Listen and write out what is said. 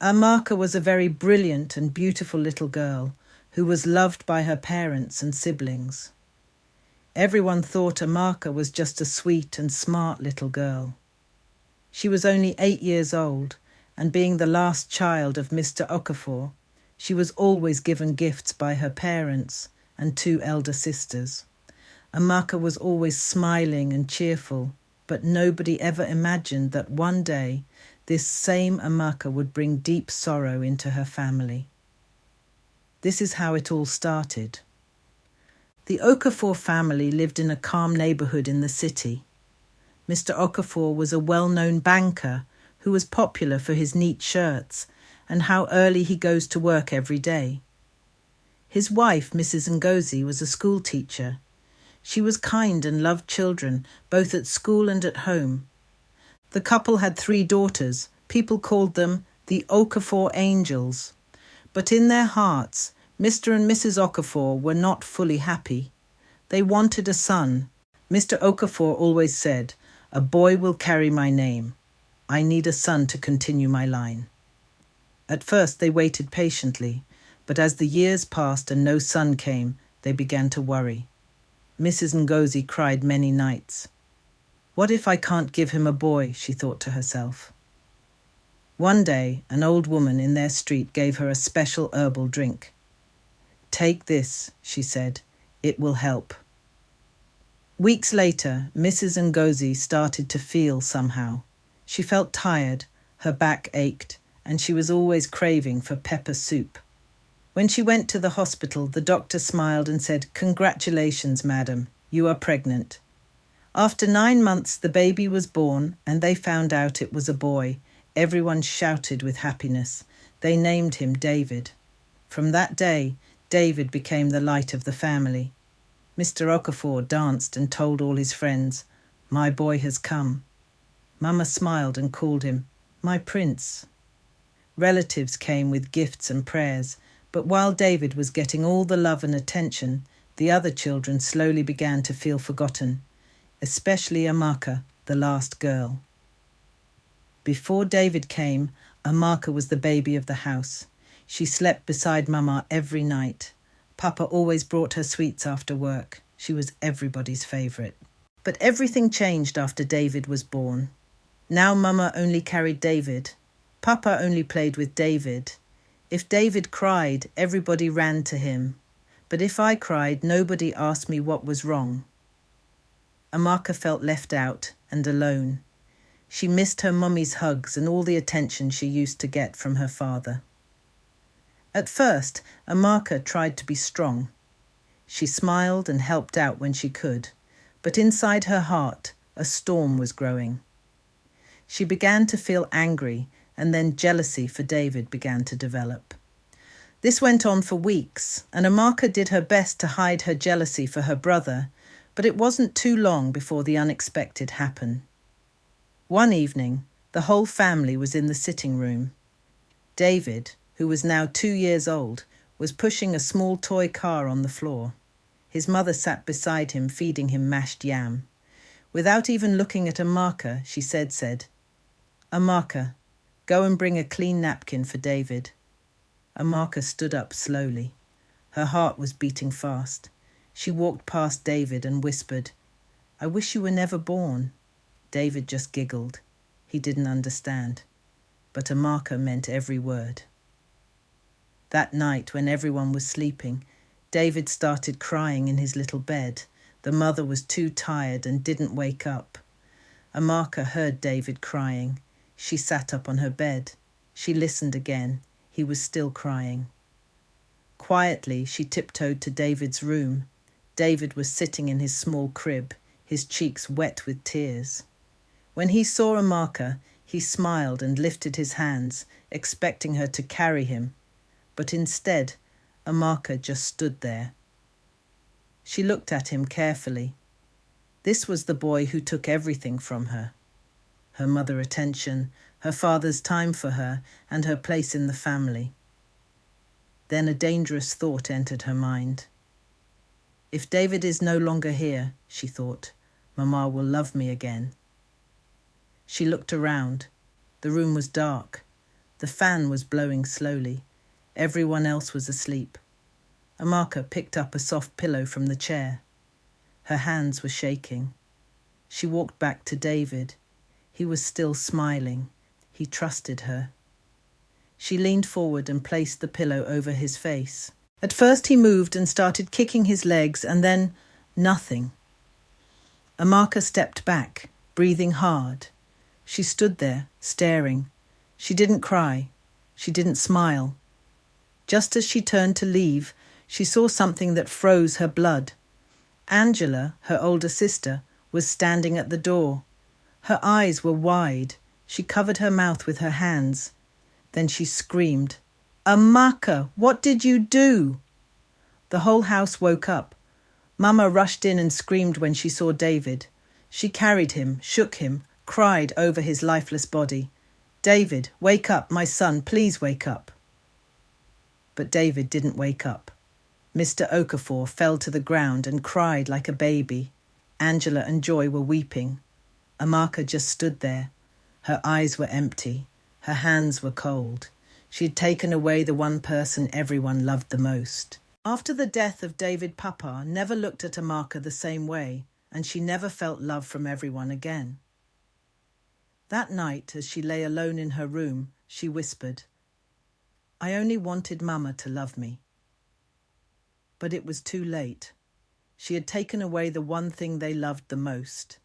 Amaka was a very brilliant and beautiful little girl who was loved by her parents and siblings. Everyone thought Amaka was just a sweet and smart little girl. She was only 8 years old, and being the last child of Mr. Okafor, she was always given gifts by her parents and 2 elder sisters. Amaka was always smiling and cheerful, but nobody ever imagined that one day this same Amaka would bring deep sorrow into her family. This is how it all started. The Okafor family lived in a calm neighbourhood in the city. Mr. Okafor was a well-known banker who was popular for his neat shirts and how early he goes to work every day. His wife, Mrs. Ngozi, was a school teacher. She was kind and loved children, both at school and at home. The couple had 3 daughters. People called them the Okafor Angels. But in their hearts, Mr. and Mrs. Okafor were not fully happy. They wanted a son. Mr. Okafor always said, "A boy will carry my name. I need a son to continue my line." At first they waited patiently, but as the years passed and no son came, they began to worry. Mrs. Ngozi cried many nights. "What if I can't give him a boy?" she thought to herself. One day, an old woman in their street gave her a special herbal drink. "Take this," she said. "It will help." Weeks later, Mrs. Ngozi started to feel somehow. She felt tired, her back ached, and she was always craving for pepper soup. When she went to the hospital, the doctor smiled and said, "Congratulations, madam, you are pregnant." After 9 months, the baby was born, and they found out it was a boy. Everyone shouted with happiness. They named him David. From that day, David became the light of the family. Mr. Okafor danced and told all his friends, "My boy has come." Mama smiled and called him, "My prince." Relatives came with gifts and prayers, but while David was getting all the love and attention, the other children slowly began to feel forgotten, especially Amaka, the last girl. Before David came, Amaka was the baby of the house. She slept beside Mama every night. Papa always brought her sweets after work. She was everybody's favourite. But everything changed after David was born. Now Mama only carried David. Papa only played with David. If David cried, everybody ran to him. But if I cried, nobody asked me what was wrong. Amaka felt left out and alone. She missed her mummy's hugs and all the attention she used to get from her father. At first, Amaka tried to be strong. She smiled and helped out when she could, but inside her heart, a storm was growing. She began to feel angry, and then jealousy for David began to develop. This went on for weeks, and Amaka did her best to hide her jealousy for her brother, but it wasn't too long before the unexpected happened. One evening, the whole family was in the sitting room. David, who was now 2 years old, was pushing a small toy car on the floor. His mother sat beside him, feeding him mashed yam. Without even looking at Amaka, she said, "Amaka, go and bring a clean napkin for David." Amaka stood up slowly. Her heart was beating fast. She walked past David and whispered, "I wish you were never born." David just giggled. He didn't understand. But Amaka meant every word. That night, when everyone was sleeping, David started crying in his little bed. The mother was too tired and didn't wake up. Amaka heard David crying. She sat up on her bed. She listened again. He was still crying. Quietly, she tiptoed to David's room. David was sitting in his small crib, his cheeks wet with tears. When he saw Amaka, he smiled and lifted his hands, expecting her to carry him. But instead, Amaka just stood there. She looked at him carefully. This was the boy who took everything from her. Her mother attention, her father's time for her, and her place in the family. Then a dangerous thought entered her mind. If David is no longer here, she thought, Mama will love me again. She looked around. The room was dark. The fan was blowing slowly. Everyone else was asleep. Amaka picked up a soft pillow from the chair. Her hands were shaking. She walked back to David. He was still smiling. He trusted her. She leaned forward and placed the pillow over his face. At first he moved and started kicking his legs, and then nothing. Amaka stepped back, breathing hard. She stood there, staring. She didn't cry. She didn't smile. Just as she turned to leave, she saw something that froze her blood. Angela, her older sister, was standing at the door. Her eyes were wide. She covered her mouth with her hands. Then she screamed, "Amaka, what did you do?" The whole house woke up. Mama rushed in and screamed when she saw David. She carried him, shook him, cried over his lifeless body. "David, wake up, my son, please wake up." But David didn't wake up. Mr. Okafor fell to the ground and cried like a baby. Angela and Joy were weeping. Amaka just stood there. Her eyes were empty. Her hands were cold. She had taken away the one person everyone loved the most. After the death of David, Papa never looked at Amaka the same way, and she never felt love from everyone again. That night, as she lay alone in her room, she whispered, "I only wanted Mama to love me." But it was too late. She had taken away the one thing they loved the most.